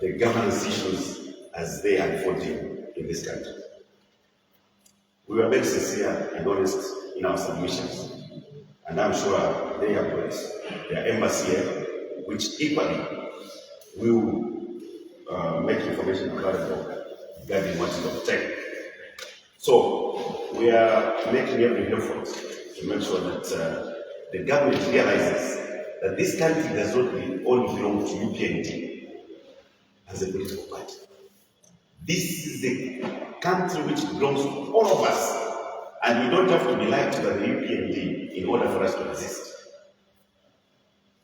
the governance issues as they unfold in this country. We were very sincere and honest in our submissions, and I'm sure they have got their embassy here, which equally will make information available regarding what is obtained. So we are making every effort to make sure that the government realizes that this country does not only belong to UPND as a political party. This is a country which belongs to all of us, and we don't have to be linked to the UPND in order for us to exist.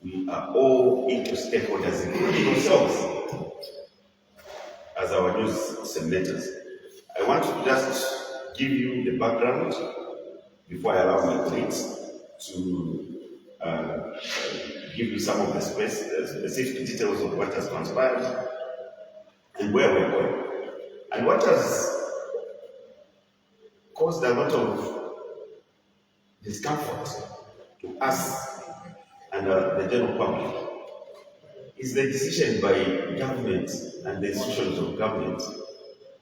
We are all equal stakeholders, including ourselves as our news senators. I want to just give you the background before I allow my colleagues to give you some of the specific details of what has transpired and where we're going. And what has caused a lot of discomfort to us and the general public is the decision by government and the institutions of government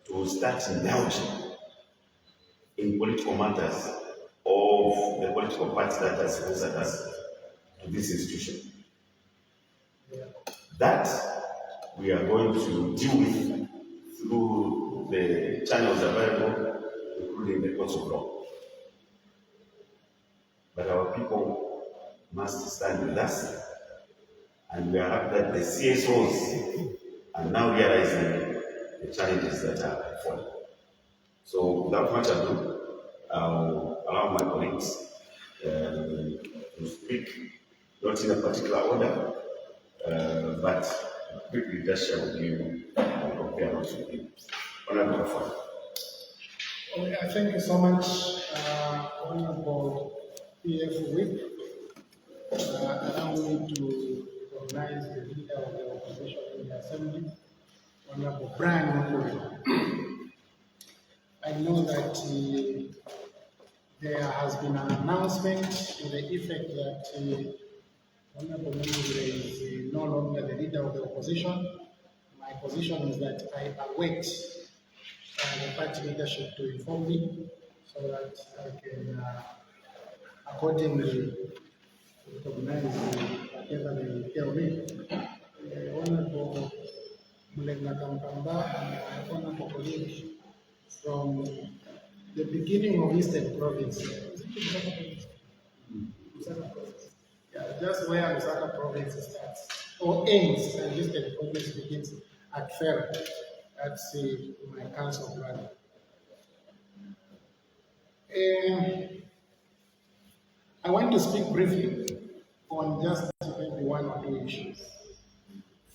to start indulging in political matters of the political party that has sponsored us to this institution. That we are going to deal with through the channels available, including the courts of law. But our people must stand with us, and we are happy that the CSOs are now realizing the challenges that are before. So without much ado, I'll allow my colleagues to speak, not in a particular order, but quickly just share with you and compare notes with you. Honorable Father. Thank you so much, Honorable PF Whip. Allow me to recognize the leader of the opposition in the Assembly, Honorable Brian Mokuri. I know that there has been an announcement to the effect that Honorable Mokuri is no longer the leader of the opposition. My position is that I await the party leadership to inform me so that I can accordingly recognize whatever they tell me. Honorable Mulenga Kampamba and my honorable colleague from the beginning of Eastern Province. Yeah, just where Lusaka Province starts or ends, and Eastern Province begins at Ferro. That's my council brother. I want to speak briefly on just maybe one or two issues.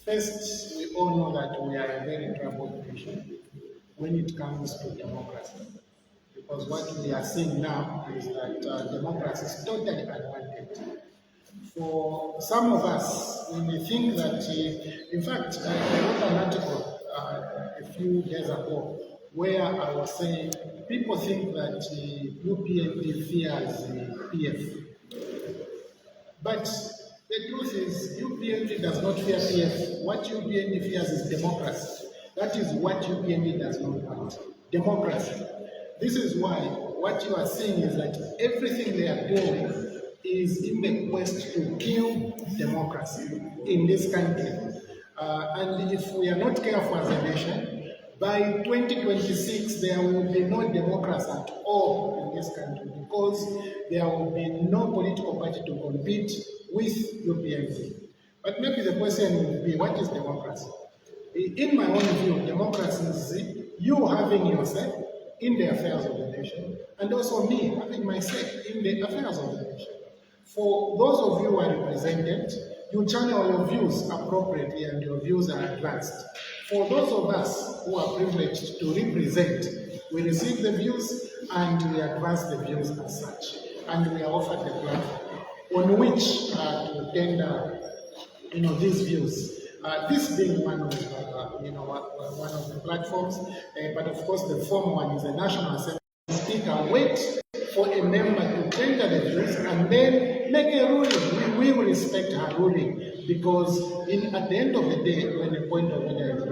First, we all know that we are a very troubled nation when it comes to democracy. Because what we are seeing now is that democracy is totally unwanted. For some of us, we may think that, in fact, I wrote an article a few days ago where I was saying people think that UPND fears PF. But the truth is, UPND does not fear PF. What UPND fears is democracy. That is what UPND does not want. Democracy. This is why what you are seeing is that everything they are doing is in the quest to kill democracy in this country. And if we are not careful as a nation, by 2026 there will be no democracy at all in this country because there will be no political party to compete with UPND. But maybe the question will be, what is democracy? In my own view, democracy is you having your say in the affairs of the nation, and also me having my say in the affairs of the nation. For those of you who are represented, you channel your views appropriately and your views are advanced. For those of us who are privileged to represent, we receive the views and we advance the views as such. And we are offered the platform on which to tender these views. This being one of the platforms, but of course the former one is the National Assembly. Speaker wait for a member to tender the views and then make a ruling. We will respect her ruling because at the end of the day, when the point of order is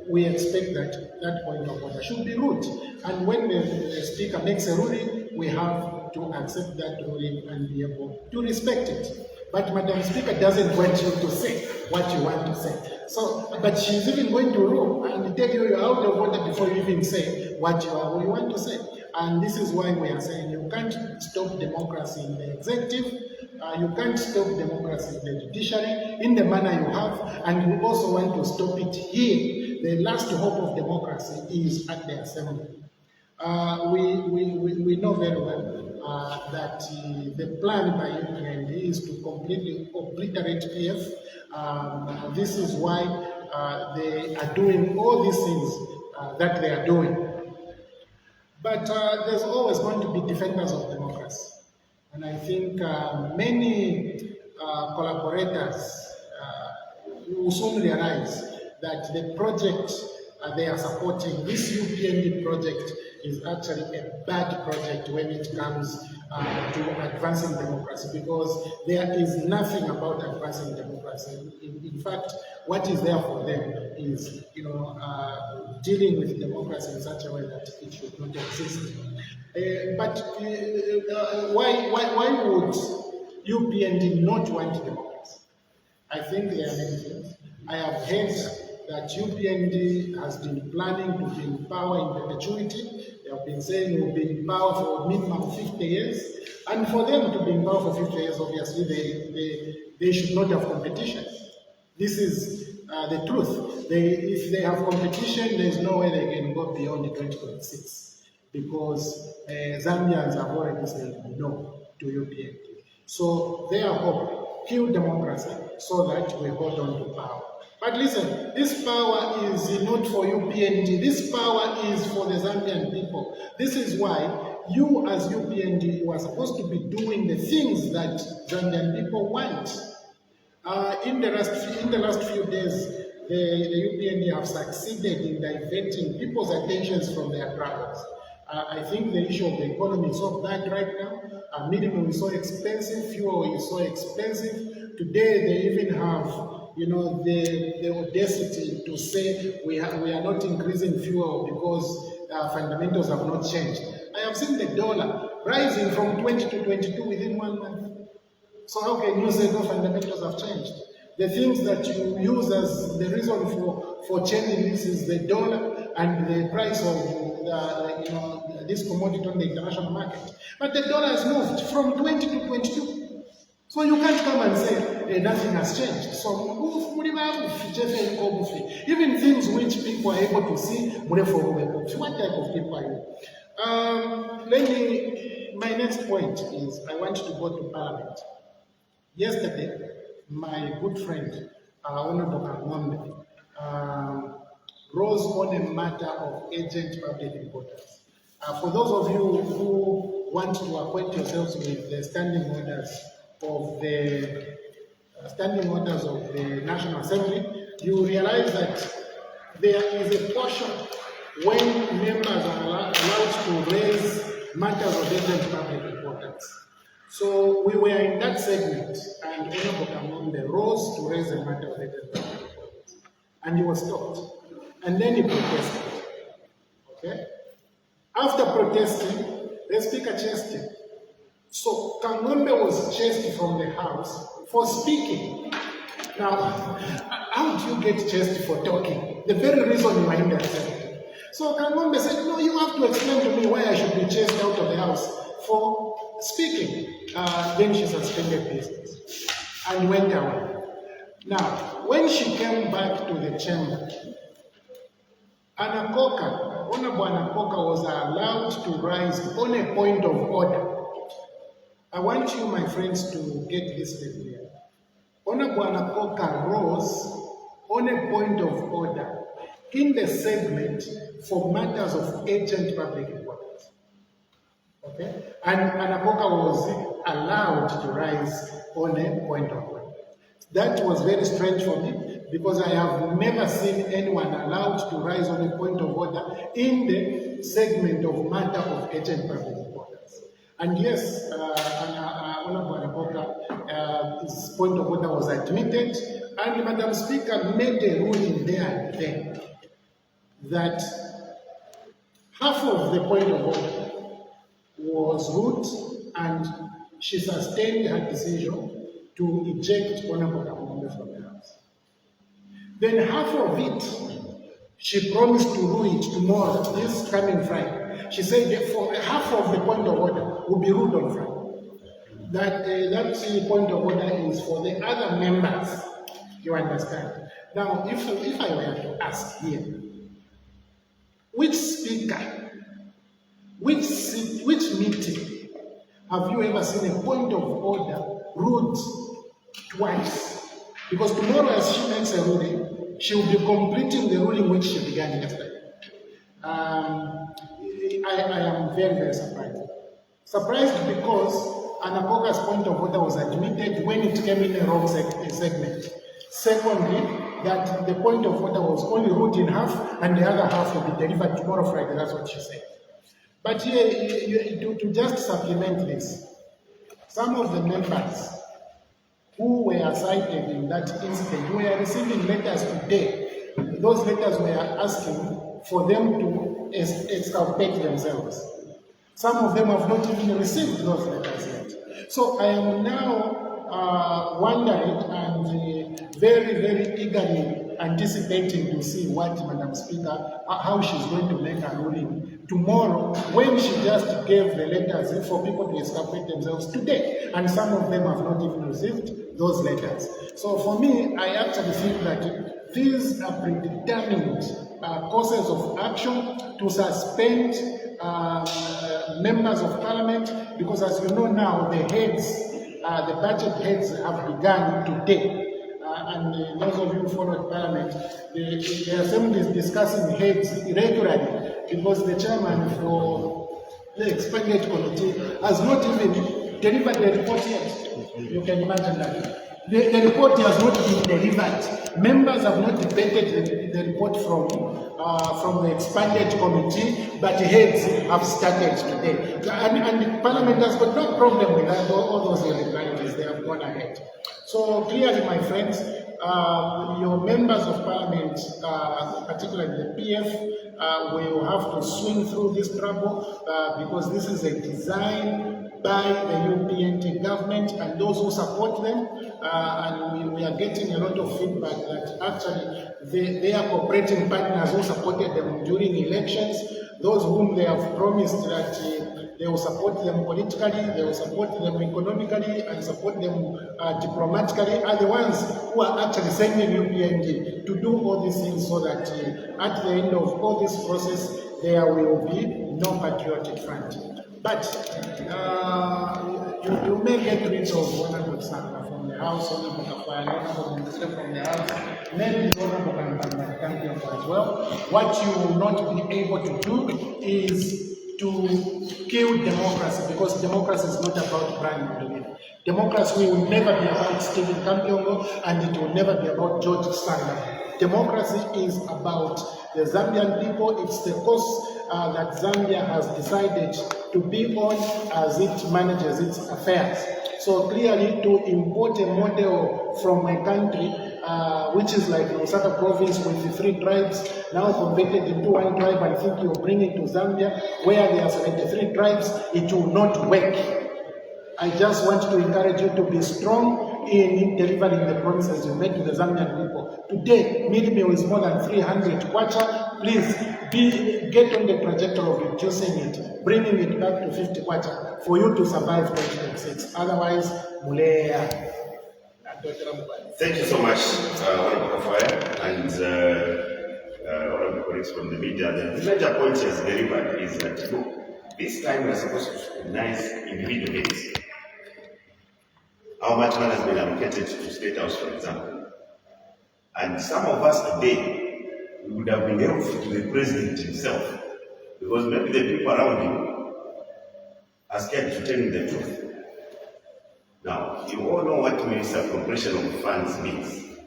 we expect that that point of order should be ruled. And when the Speaker makes a ruling, we have to accept that ruling and be able to respect it. But Madam Speaker doesn't want you to say what you want to say. So, but she's even going to rule and tell you you're out of order before you even say what you want to say. And this is why we are saying you can't stop democracy in the executive, you can't stop democracy in the judiciary in the manner you have, and you also want to stop it here. The last hope of democracy is at the assembly. We know very well that the plan by UPND is to completely obliterate PF. This is why they are doing all these things that they are doing. But there's always going to be defenders of democracy. And I think many collaborators will soon realize that the project they are supporting, this UPND project, is actually a bad project when it comes to advancing democracy, because there is nothing about advancing democracy. In fact, what is there for them is, dealing with democracy in such a way that it should not exist. But why would UPND not want democracy? I think there are many things. I have heard that UPND has been planning to be in power in perpetuity. They have been saying we'll be in power for minimum 50 years. And for them to be in power for 50 years, obviously, they should not have competition. This is the truth. If they have competition, there's no way they can go beyond the 2026, because Zambians have already said no to UPND. So their hope, kill democracy so that we hold on to power. But listen, this power is not for UPND. This power is for the Zambian people. This is why you, as UPND, you are supposed to be doing the things that Zambian people want. In the last few days, the UPND have succeeded in diverting people's attentions from their troubles. I think the issue of the economy is so bad right now. Minimum is so expensive, fuel is so expensive. Today they even have, the audacity to say we are not increasing fuel because fundamentals have not changed. I have seen the dollar rising from 20 to 22 within 1 month. So how can you say no fundamentals have changed? The things that you use as the reason for changing this is the dollar and the price of this commodity on the international market. But the dollar has moved from 20 to 22. So you can't come and say nothing has changed. So even things which people are able to see, what type of people are you? My next point is I want to go to Parliament. Yesterday, my good friend, Honorable Kang'ombe, rose on a matter of urgent public importance. For those of you who want to acquaint yourselves with the standing orders of the National Assembly, you realize that there is a portion when members are allowed to raise matters of urgent public importance. So we were in that segment, and Honorable Kang'ombe rose to raise a matter of urgent public importance, and he was stopped. And then he protested. Okay? After protesting, the Speaker chased him. So Kang'ombe was chased from the House for speaking. Now, how do you get chased for talking? The very reason you are in the Assembly. So Kang'ombe said, no, you have to explain to me why I should be chased out of the House for speaking. Then she suspended business and went away. Now, when she came back to the chamber, Honorable Anakoka was allowed to rise on a point of order. I want you, my friends, to get this clear. Honorable Anakoka rose on a point of order in the segment for matters of urgent public importance. Okay? And Anakoka was allowed to rise on a point of order. That was very strange for me, because I have never seen anyone allowed to rise on a point of order in the segment of matter of urgent public importance. And yes, Honorable Anakoka, his point of order was admitted, and Madam Speaker made a ruling there and then. that half of the point of order was root, and she sustained her decision to eject Honorable Kamunde from the House. Then half of it, she promised to do it tomorrow, this coming Friday. She said that for half of the point of order will be ruled on Friday. That point of order is for the other members, you understand. Now, if I were to ask here, which speaker, which meeting have you ever seen a point of order ruled twice? Because tomorrow, as she makes a ruling, she will be completing the ruling which she began yesterday. I am very, very surprised. Surprised because Anapoka's point of order was admitted when it came in a wrong segment. Secondly, that the point of order was only ruled in half and the other half will be delivered tomorrow Friday. That's what she said. But here, to just supplement this, some of the members who were cited in that incident were receiving letters today. Those letters were asking for them to exculpate themselves. Some of them have not even received those letters yet. So I am now wondering and very, very eagerly anticipating to see what Madam Speaker, how she's going to make a ruling tomorrow, when she just gave the letters for people to exculpate themselves today, and some of them have not even received those letters. So for me, I actually think that these are predetermined courses of action to suspend members of parliament, because as you know now, the budget heads have begun today. And those of you who followed Parliament, the Assembly is discussing heads regularly because the chairman for the Expenditure Committee has not even delivered the report yet. You can imagine that. The report has not been delivered. Members have not debated the report from the Expenditure Committee, but heads have started today. And Parliament has got no problem with that, all those irregularities, they have gone ahead. So clearly, my friends, your members of parliament, particularly the PF, will have to swing through this trouble because this is a design by the UPNT government and those who support them. And we are getting a lot of feedback that actually they are cooperating partners who supported them during elections, those whom they have promised that they will support them politically, they will support them economically, and support them diplomatically, are the ones who are actually sending UPND to do all these things so that at the end of all this process, there will be no patriotic front. But you may get rid of Honorable Sanga from the House, Honorable Kafaya, Honorable Minister from the House, maybe Honorable Kampion as well. What you will not be able to do is to kill democracy, because democracy is not about brand. Democracy will never be about Stephen Kampiongo, and it will never be about George Sanga. Democracy is about the Zambian people. It's the course that Zambia has decided to be on as it manages its affairs. So clearly, to import a model from a country which is like Osaka province with the 3 tribes, now converted into 1 tribe, and think you bring it to Zambia, where there are 73 tribes, it will not work. I just want to encourage you to be strong in delivering the promises you made to the Zambian people. Today, mid-meal is more than 300 kwacha. Please, get on the trajectory of reducing it, bringing it back to 50 kwacha for you to survive 2026. Otherwise, mulea. Thank you so much, Honorable Kafaya, and Honorable colleagues from the media. The major point he has delivered is that, look, this time we are supposed to recognize individual heads. How much money has been allocated to State House, for example. And some of us today, we would have been helpful to the president himself, because maybe the people around him are scared to tell him the truth. Now, you all know what misappropriation of funds means.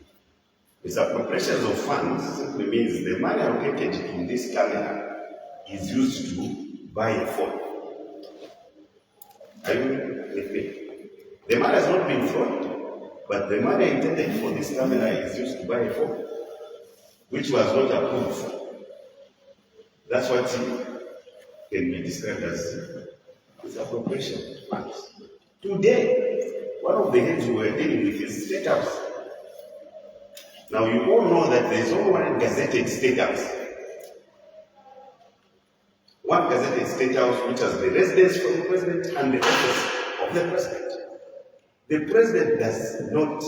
Misappropriation of funds simply means the money allocated in this camera is used to buy a phone. Are you with me? The money has not been fraud, but the money intended for this camera is used to buy a phone, which was not approved. That's what can be described as appropriation funds. Today, one of the heads we were dealing with is State House. Now you all know that there is only one gazetted State House. One gazetted State House which has the residence for the President and the office of the President. The President does not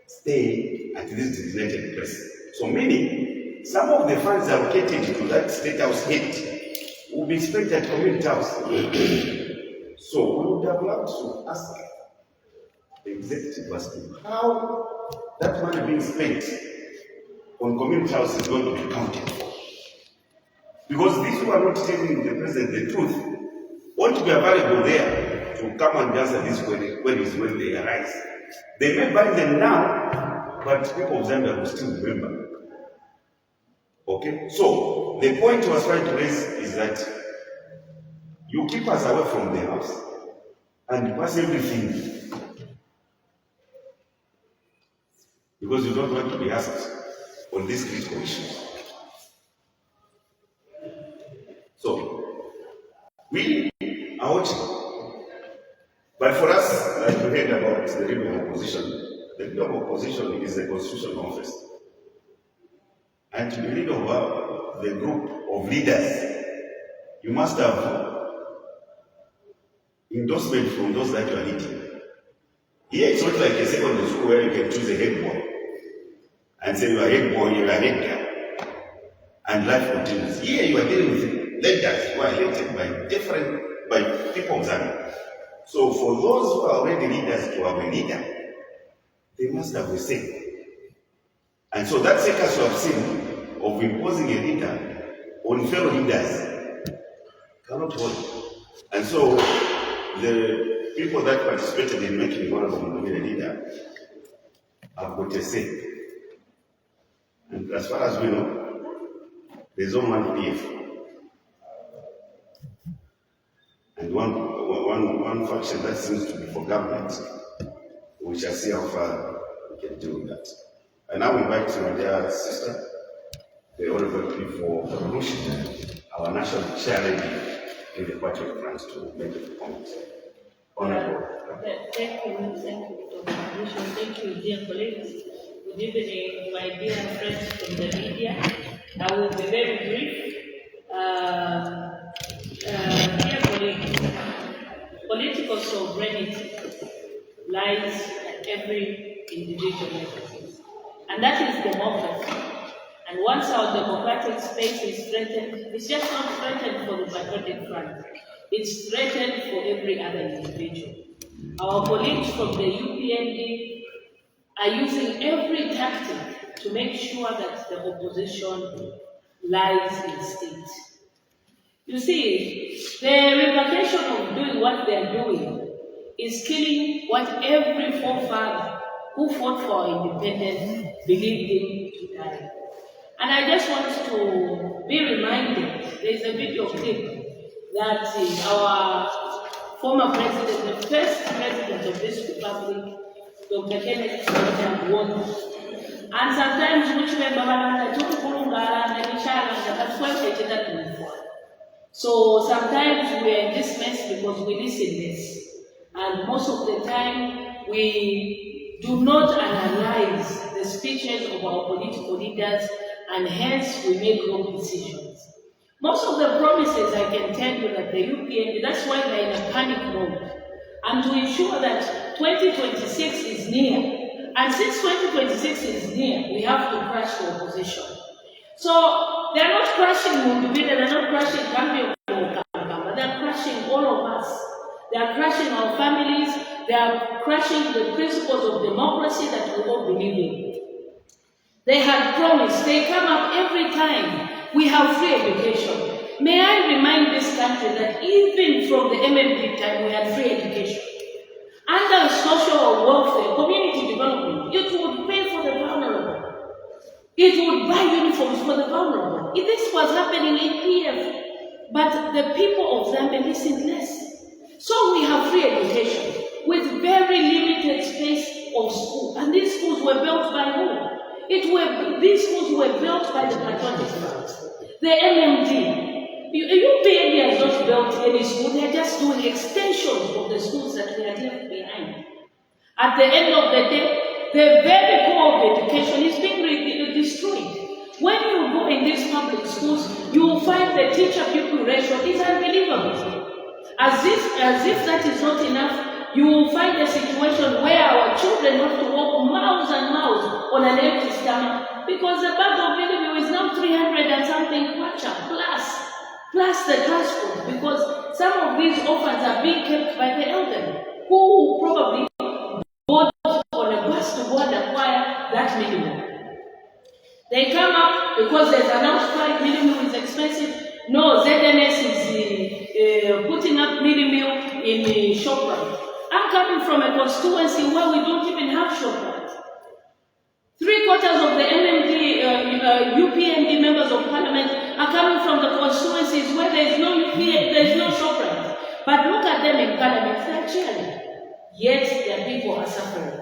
stay at this designated place. So meaning, some of the funds allocated to that State House head will be spent at Community House. So we would have loved to ask the executive as to how that money being spent on Community House is going to be accounted for. Because these who are not telling the President the truth want to be available there to come and answer these queries when they arise. They may buy them now, but people of Zambia will still remember. Okay? So, the point I was trying to raise is that you keep us away from the house and pass everything. Because you don't want to be asked on these critical issues. So, we are watching. But for us, like we heard about the leader of opposition, the leader of opposition is the constitutional office. And to be leader of the group of leaders, you must have endorsement from those that you are leading. Here it's not like a secondary school where you can choose a head boy and say you are head boy, you are head girl, and life continues. Here you are dealing with leaders who are elected by people of Zambia. So for those who are already leaders to have a leader, they must have a say. And so that circus you have seen of imposing a leader on fellow leaders cannot hold. And so the people that participated in making one of them a leader have got a say. And as far as we know, there's only one PF. And one faction that seems to be for government. We shall see how far we can do with that. And now we invite my dear sister, the Honorable for Revolution, our national chairlady in the Party of France, to make a comment. Honorable. Thank you, Dr. Revolution. Thank you, dear colleagues. Good evening, my dear friends from the media. I will be very brief. Dear colleagues, political sovereignty lies at every individual level. And that is democracy. And once our democratic space is threatened, it's just not threatened for the patriotic front. It's threatened for every other individual. Our colleagues from the UPND are using every tactic to make sure that the opposition lies in state. You see, the repercussion of doing what they are doing is killing what every forefather who fought for our independence believed in to die. And I just want to be reminded, there's a video clip that our former president, the first president of this republic, Dr. Kenneth Kaunda, won. And sometimes which so sometimes we are in this mess because we listen less. And most of the time we do not analyze the speeches of our political leaders, and hence we make wrong decisions. Most of the promises, I can tell you that the UPND, that's why they're in a panic mode. And to ensure that 2026 is near, and since 2026 is near, we have to crush the opposition. So they're not crushing Mundubida, they're not crushing Gambia, they're crushing all of us. They are crushing our families, they are crushing the principles of democracy that we all believe in. They had promised, they come up every time we have free education. May I remind this country that even from the MMP time we had free education. Under social welfare, community development, it would pay for the vulnerable. It would buy uniforms for the vulnerable. This was happening in PF. But the people of Zambia listened less. So we have free education with very limited space of school. And these schools were built by who? These schools were built by the patriotic front, the MMD, any school. They're just doing extensions of the schools that we had left behind. At the end of the day, the very core of education is being destroyed. When you go in these public schools, you will find the teacher-pupil ratio is unbelievable. As if that is not enough, you will find a situation where our children have to walk miles and miles on an empty stomach because the bag of minimum is now 300 and something kwacha plus the transport, because some of these orphans are being kept by the elderly who probably board on a bus to go and acquire that minimum. They come up because there's an outcry, minimum is expensive. No, ZNS is putting up minimum in ShopRite. I'm coming from a constituency where we don't even have ShopRite. 3/4 of the UPND members of parliament are coming from the constituencies where there is no ShopRite. But look at them in parliament, they're cheering. Yet their people are suffering.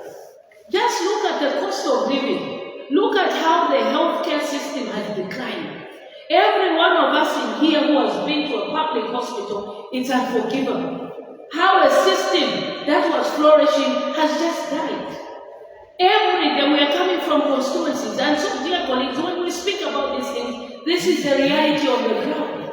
Just look at the cost of living. Look at how the healthcare system has declined. Every one of us in here who has been to a public hospital, it's unforgivable. How a system that was flourishing has just died. Every day we are coming from constituencies, and so, dear colleagues, when we speak about these things, this is the reality on the ground.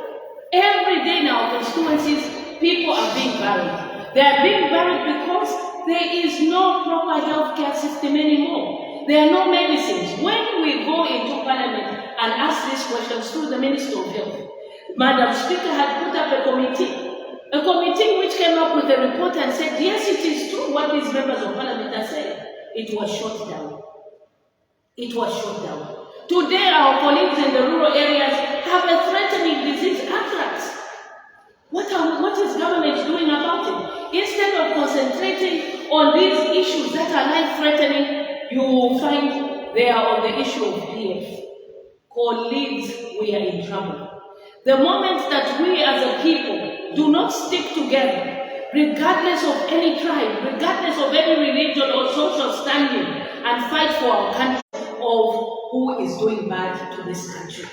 Every day in our constituencies, people are being buried. They are being buried because there is no proper healthcare system anymore. There are no medicines. When we go into parliament and ask these questions through the Minister of Health, Madam Speaker had put up a committee which came up with a report and said, yes, it is true what these members of parliament are saying. It was shut down. It was shut down. Today, our colleagues in the rural areas have a threatening disease, anthrax. What is government doing about it? Instead of concentrating on these issues that are life-threatening, you will find they are on the issue of PF. Colleagues, we are in trouble. The moment that we as a people do not stick together, regardless of any tribe, regardless of any religion or social standing, and fight for our country, of who is doing bad to this country.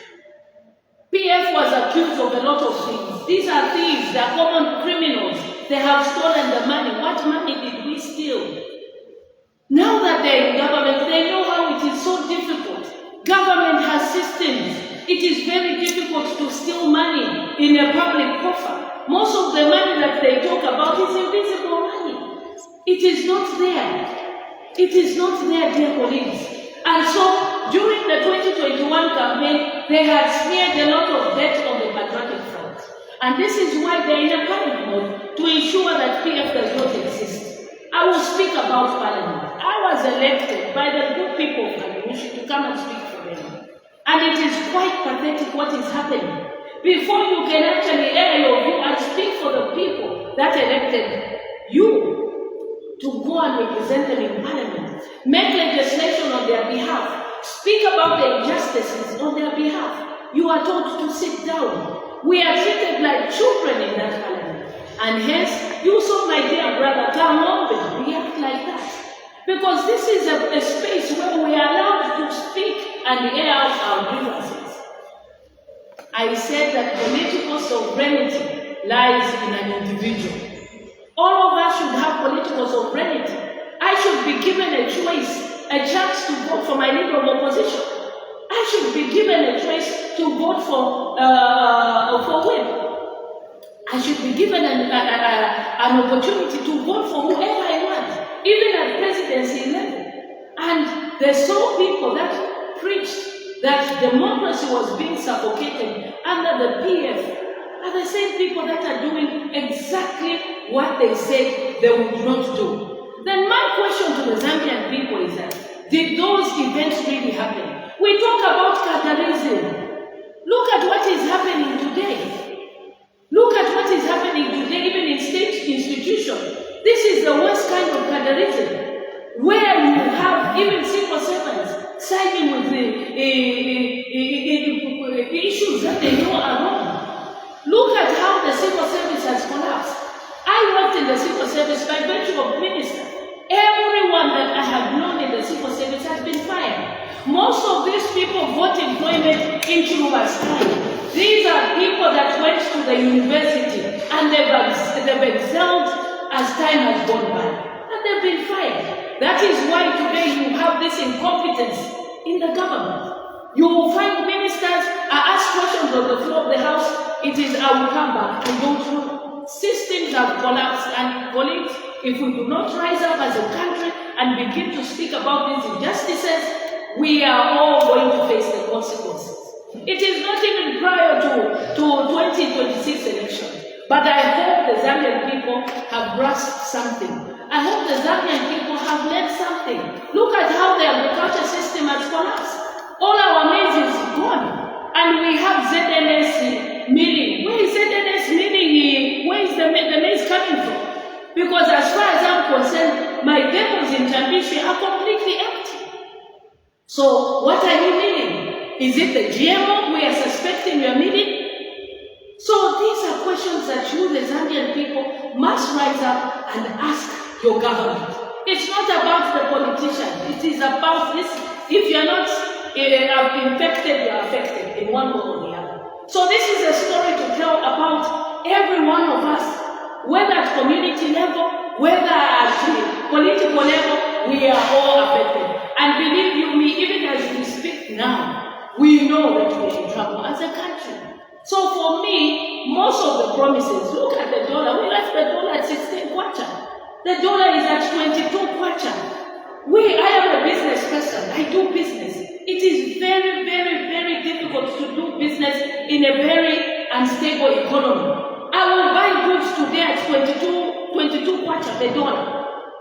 PF was accused of a lot of things. These are thieves, they are common criminals. They have stolen the money. What money did we steal? Now that they're in government, they know how it is so difficult. Government has systems. It is very difficult to steal money in a public coffer. Most of the money that they talk about is invisible money. It is not there. It is not there, dear colleagues. And so, during the 2021 campaign, they had smeared a lot of debt on the patriotic front. And this is why they're in a panic mode to ensure that PF does not exist. I will speak about parliament. I was elected by the good people of Kaminushi to come and speak for them. And it is quite pathetic what is happening. Before you can actually air your view and speak for the people that elected you to go and represent them in parliament, make legislation on their behalf, speak about the injustices on their behalf, you are told to sit down. We are treated like children in that parliament. And hence, you saw my dear brother Kamombe react like that. Because this is a space where we are allowed to speak and air out our grievances. I said that political sovereignty lies in an individual. All of us should have political sovereignty. I should be given a choice, a chance to vote for my leader of opposition. I should be given a choice to vote for whip. I should be given an opportunity to vote for whoever I want, even at presidency level. And the sole people that preached that democracy was being suffocated under the PF are the same people that are doing exactly what they said they would not do. Then my question to the Zambian people is that, did those events really happen? We talk about Katarism. Look at what is happening today. Look at what is happening today, even in state institutions. This is the worst kind of Katarism, where you have even civil servants siding with the issues that they know are wrong. Look at how the civil service has collapsed. I worked in the civil service by virtue of minister. Everyone that I have known in the civil service has been fired. Most of these people got employment in Chiluba's time. These are people that went to the university and they they've excelled as time has gone by. And they've been fired. That is why today you have this incompetence in the government. You will find ministers are asked questions on the floor of the House. It is, I will come back. I don't know. Systems have collapsed. And colleagues, if we do not rise up as a country and begin to speak about these injustices, we are all going to face the consequences. It is not even prior to 2026 election. But I hope the Zambian people have grasped something. I hope the Zambian people have learned something. Look at how the agriculture system has collapsed. All our maize is gone. And we have ZNS milling. Where is ZNS milling? Where is the maize coming from? Because as far as I'm concerned, my depots in Chambishi are completely empty. So what are you milling? Is it the GMO we are suspecting you are milling? So these are questions that you, the Zambian people, must rise up and ask your government. It's not about the politicians. It is about this. If you're not infected, you're affected in one way or the other. So this is a story to tell about every one of us, whether at community level, whether at political level, we are all affected. And believe you me, even as we speak now, we know that we're in trouble as a country. So for me, most of the promises, look at the dollar. We left the dollar at 16 kwacha. The dollar is at 22 kwacha. I am a business person. I do business. It is very, very, very difficult to do business in a very unstable economy. I will buy goods today at 22 kwacha the dollar.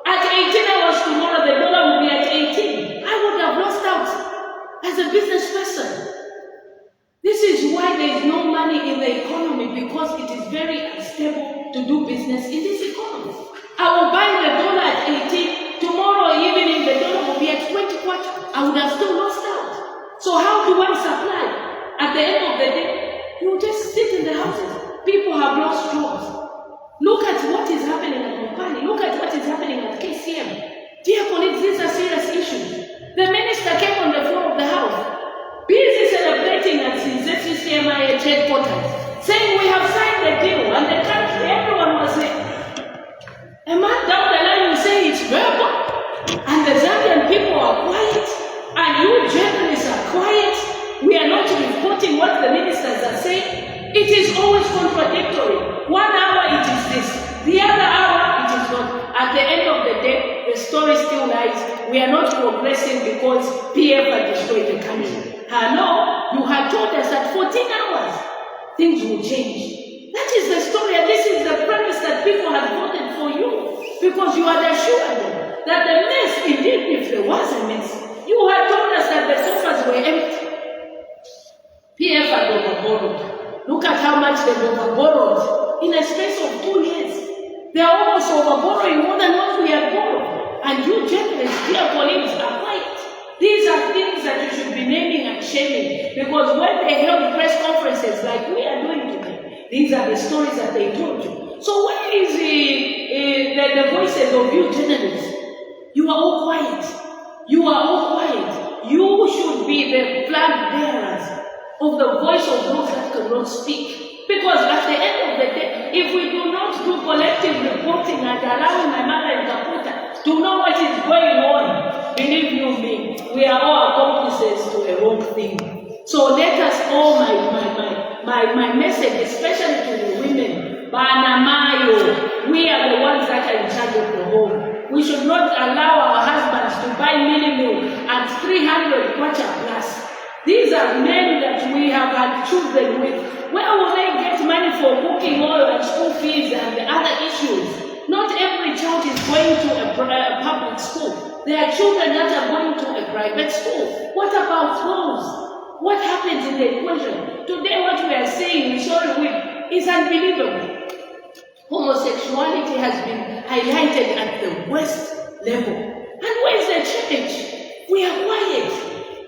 At 18 hours tomorrow, the dollar will be at 18. I would have lost out as a business person. This is why there is no money in the economy, because it is very unstable to do business in this economy. I will buy the dollar at 18. Tomorrow evening, the dollar will be at 20 kwacha. I would have still lost out. So how do I supply? At the end of the day, you just sit in the houses. People have lost jobs. Look at what is happening at Mopani. Look at what is happening at KCM. Dear colleagues, these are serious issues. The minister came on the floor of the House, busy celebrating at ZCCMI headquarters, saying we have signed the deal, and the country, everyone was saying, a man down the line will say it's verbal, and the Zambian people are quiet, and you journalists are quiet. We are not reporting what the ministers are saying. It is always contradictory. 1 hour it is this, the other hour it is not. At the end of the day, the story still lies. We are not progressing because PF had destroyed the country. No, you had told us that 14 hours things will change. That is the story, and this is the premise that people had voted for you, because you had assured them that the mess, indeed, if there was a mess, you had told us that the coffers were empty. PF had overborrowed. Look at how much they've overborrowed in a space of 2 years. They are almost overborrowing more than what we had borrowed. And you journalists, dear colleagues, are quiet. These are things that you should be naming and shaming, because when they held press conferences like we are doing today, these are the stories that they told you. So where is the voices of you journalists? You are all quiet. You are all quiet. You should be the flag bearers of the voice of those that cannot speak. Because at the end of the day, if we do not do collective reporting and allowing my mother in Kaputa to know what is going on, believe you me, we are all accomplices to a wrong thing. So let us all, my message, especially to the women, Banamayo, we are the ones that are in charge of the home. We should not allow our husbands to buy minimum at 300 kwacha plus. These are men that we have had children with. Where will they get money for cooking oil and school fees and the other issues? Not every child is going to a public school. There are children that are going to a private school. What about those? What happens in the equation? Today what we are saying, is unbelievable. Homosexuality has been highlighted at the worst level. And where's the church? We are quiet.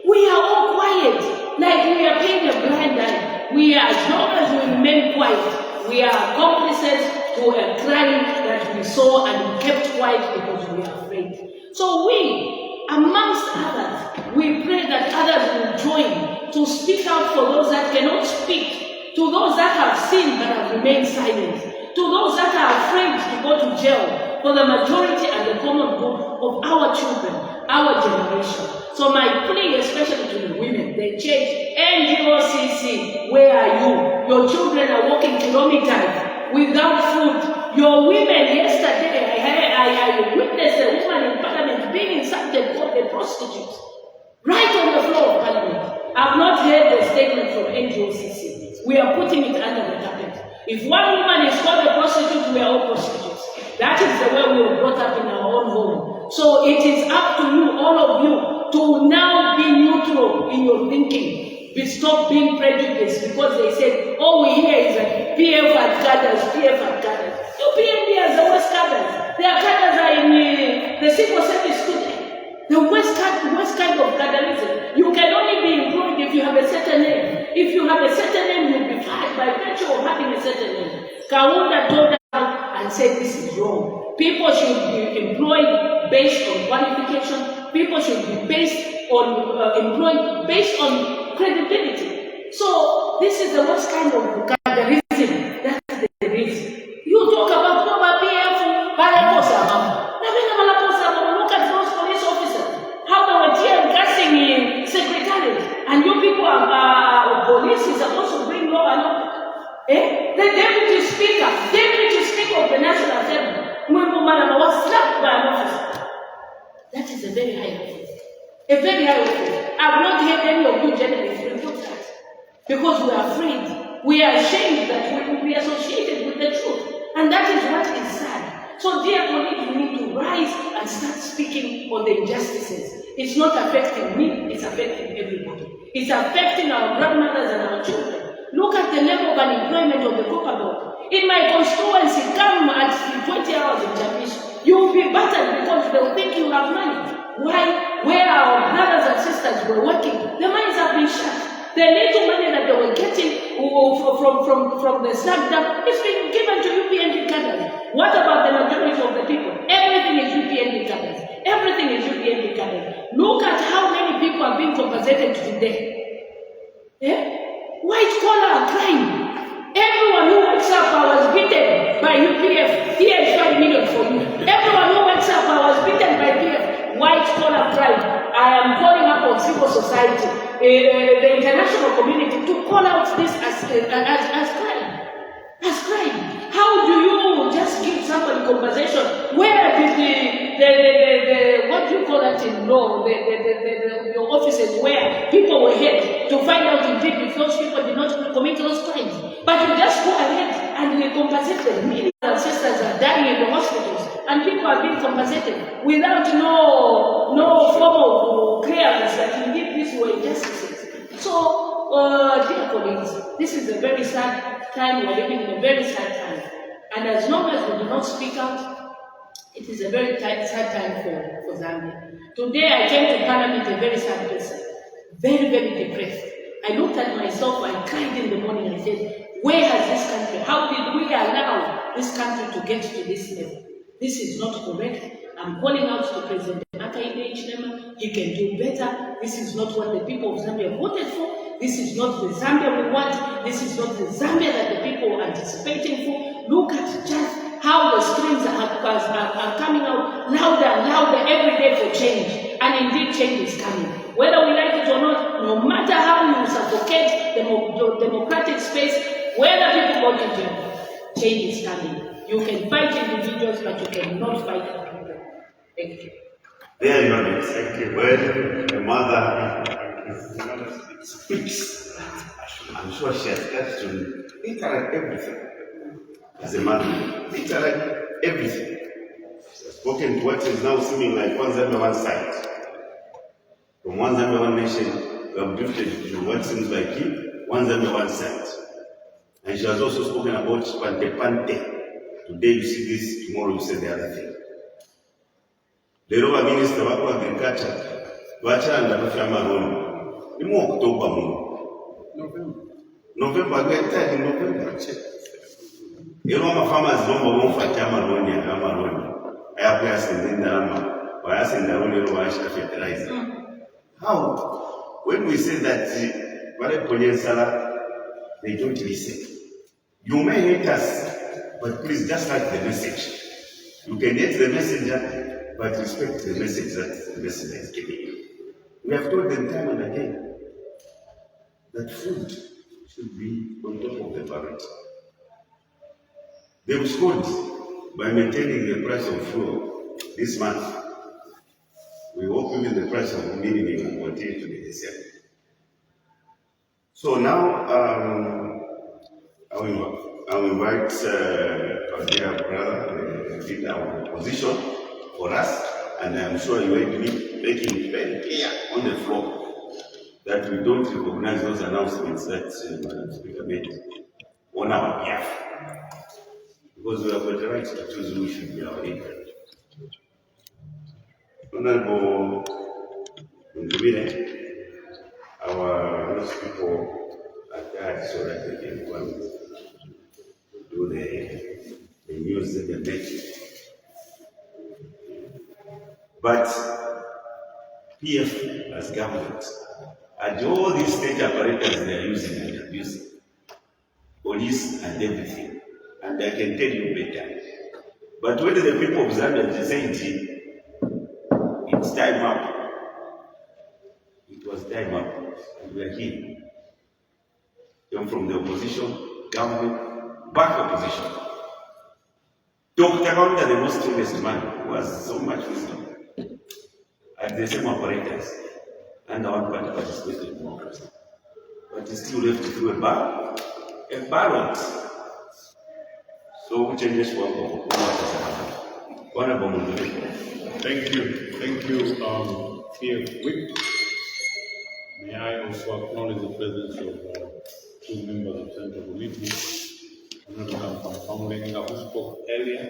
We are all quiet. Like we are paying a blind eye. We are, as long as we remain quiet, we are accomplices to a crime that we saw and we kept quiet because we are afraid. So we, amongst others, we pray that others will join to speak out for those that cannot speak, to those that have sinned but have remained silent. to those that are afraid to go to jail for the majority and the common good of our children, our generation. So my plea, especially to the women, they change. NGOCC, where are you? Your children are walking kilometers without food. Your women, yesterday, I witnessed a woman in Parliament being insulted for a prostitute. Right on the floor of Parliament. I've not heard the statement from NGOCC. We are putting it under the carpet. If one woman is called a prostitute, we are all prostitutes. That is the way we were brought up in our own home. So it is up to you, all of you, to now be neutral in your thinking. Stop being prejudiced because they said, all we hear is that PF had cadres, PF had cadres. You PMDs are worst cadres. Their cadres are in the civil service today. The worst kind of cadreism. You can only be employed if you have a certain name. If you have a certain name, you'll be fired by virtue of having a certain name. Kaunda told out and said this is wrong. People should be employed based on qualification. People should be employed based on credibility. So this is the worst kind of cadreism that there is. You talk about PF, look at those police officers, how they were tear gassing in secretariat, and you people are police is supposed to bring law and order. The deputy speaker of the National Assembly, was slapped by an officer. That is a very high office. A very high office. I've not heard any of you journalists report that. Because we are afraid. We are ashamed that we will be associated with the truth. And that is what is sad. So dear colleagues, we need to rise and start speaking on the injustices. It's not affecting me, it's affecting everybody. It's affecting our grandmothers and our children. Look at the level of unemployment of the Coca Belt. In my constituency, come at 20 hours in Japish, you will be battered because they will think you have money. Why? Where our brothers and sisters were working, the mines have been shut. The little money that they were getting from the SNAP is being given to UPND cadres. What about the majority of the people? Everything is UPND cadres. Everything is UPND cadres. Look at how many people are being compensated today. White collar crime. Everyone who wakes up, I was beaten by UPF. Here is 5 million for you. Everyone who wakes up, I was beaten by PF. White collar crime. I am calling up on civil society, the international community, to call out this as crime. As crime. How do you just give somebody compensation? Where did the what do you call that in law? Your offices where people were held to find out indeed if those people did not commit those crimes. But you just go ahead and you compensate them. Millions of sisters are dying in the hospitals and people are being compensated without no form of clearance that indeed these were injustices. So, dear colleagues, this is a very sad time. We're living in a very sad time. And as long as we do not speak out, it is a very sad time for Zambia. Today I came to Parliament a very sad person, very, very depressed. I looked at myself and cried in the morning and said, where has this country, how did we allow this country to get to this level? This is not correct. I'm calling out to President Hakainde Hichilema. He can do better. This is not what the people of Zambia voted for. This is not the Zambia we want. This is not the Zambia that the people are anticipating for. Look at just how the screams are coming out louder and louder every day for change. And indeed, change is coming. Whether we like it or not, no matter how you suffocate the democratic space, whether people go to jail, change is coming. You can fight individuals, but you cannot fight people. Thank you. There you are, exactly when the mother speaks. I'm sure she has got to interact everything. As a mother, interact everything. She has spoken to what is now seeming like one Zambia, one side. From one Zambia, one nation, we have drifted to what seems like one Zambia, one side. And she has also spoken about Pante Pante. Today you see this, tomorrow you say the other thing. The Rover Minister of Agriculture, Vachanda Famaroni, the more October moon. November, get tired in November. You know, my farmers don't want for Tamaroni and Amaroni. I have asked in the Rama, or asking the only wash to fertilize. How? When we say that, they don't listen. You may hate us, But please, just like the message. You can hate the messenger, but respect the message that the messenger is giving you. We have told them time and again that food should be on top of the priority. They respond by maintaining the price of fuel this month. We hope even the price of minimum will continue to be the same. So now, I'll invite our dear brother to lead our position for us, and I'm sure you will be making it very clear on the floor that we don't recognize those announcements that Madam Speaker made on our behalf, because we have got the right to choose who should be our leader. Honorable Ndubire, our those people are there so that they can go and do the news that they make. But PF as government, and all these state apparatus they are using and abusing, police and everything, and I can tell you better. But when the people of Zambia say it's time up, it was time up, and we are here. Come from the opposition, government, back opposition. Dr. Kaunda, the most famous man, who has so much wisdom, at the same apparatus, and our party participated in democracy. But he still left through a ballot. So, changes for Thank you, PF Whip. May I also acknowledge the presence of two members of Central Committee, Honorable Kamlenga, who spoke earlier,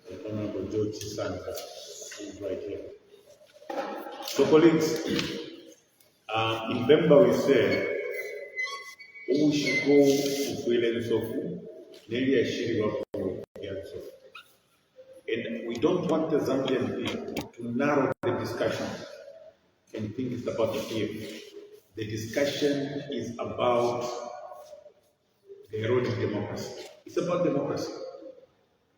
and Honorable George Santa, who is right here. So, colleagues, in Bemba we say, we should go to freelance of nearly a shitty work. And we don't want the Zambian people to narrow the discussion and think it's about the PF. The discussion is about the eroding democracy. It's about democracy.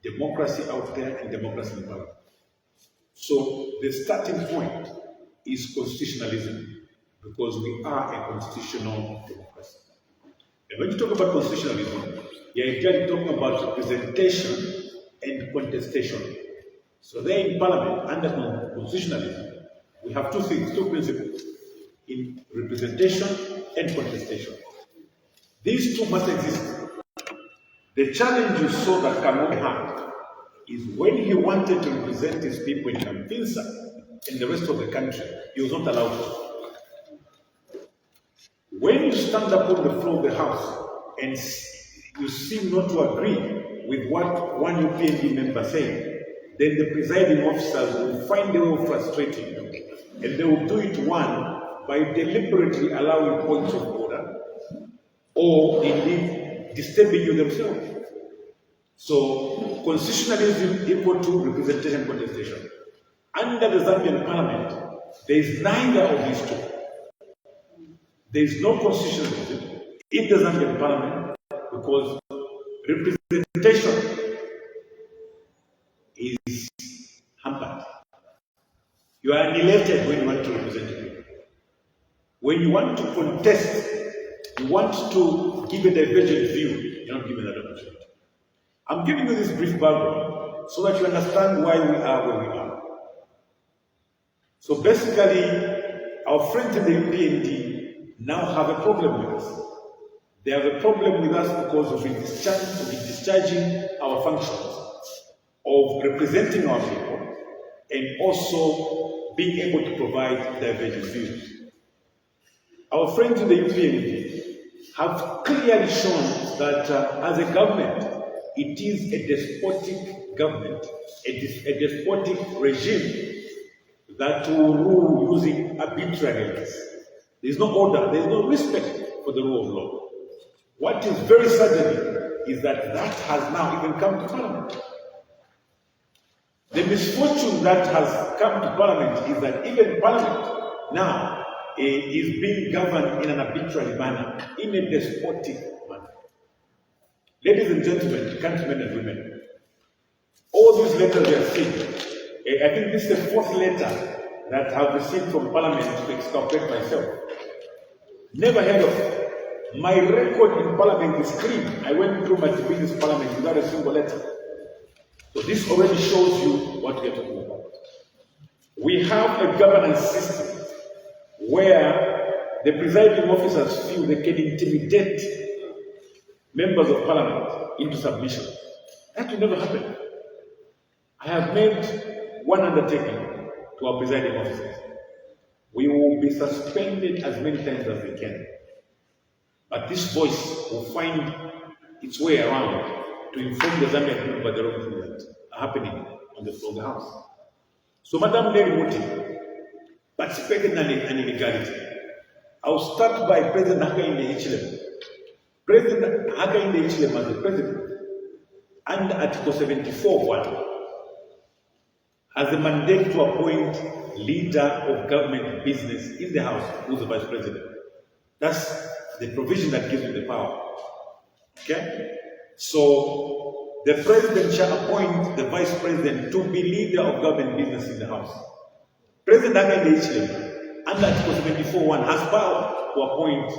Democracy out there and democracy in Parliament. So the starting point is constitutionalism, because we are a constitutional democracy. And when you talk about constitutionalism, you're actually talking about representation and contestation. So there in Parliament, under constitutionalism, we have two things, two principles, in representation and contestation. These two must exist. The challenge you saw that Cameron had is when he wanted to represent his people in Campinsa and the rest of the country, he was not allowed to. When you stand up on the floor of the House and you seem not to agree with what one UPND member said, then the presiding officers will find a way of frustrating you, and they will do it, one, by deliberately allowing points of order, or indeed disturbing you themselves. So, constitutionalism equal to representation and contestation. Under the Zambian Parliament, there is neither of these two. There is no constitutionalism in the Zambian Parliament, because representation is hampered. You are annihilated when you want to represent people. When you want to contest, you want to give a divergent view, you're not given that opportunity. I'm giving you this brief background so that you understand why we are where we are. So basically, our friends in the UPND now have a problem with us. They have a problem with us because of discharging our functions of representing our people and also being able to provide divergent views. Our friends in the UPND have clearly shown that as a government, it is a despotic government, a despotic regime that will rule using arbitrariness. There is no order, there is no respect for the rule of law. What is very saddening is that that has now even come to Parliament. The misfortune that has come to Parliament is that even Parliament now is being governed in an arbitrary manner, in a despotic manner. Ladies and gentlemen, countrymen and women, all these letters we have seen, I think this is the fourth letter that I've received from Parliament to exculpate myself. Never heard of. My record in Parliament is clean. I went through my business Parliament without a single letter. So this already shows you what we are talking about. We have a governance system where the presiding officers feel they can intimidate members of Parliament into submission. That will never happen. I have made one undertaking to our presiding officers. We will be suspended as many times as we can. But this voice will find its way around to inform the Zambian people about the wrong things that are happening on the floor of the House. So, Madam Mary Muti participated in an illegality. I'll start by President Hakainde Hichilema. President Hakainde Hichilema, the president, under Article 74(1), has the mandate to appoint leader of government business in the House, who's the vice president. That's the provision that gives you the power. Okay? So, the president shall appoint the vice president to be leader of government business in the House. President Hakainde Hichilema, under Article 74(1), has power to appoint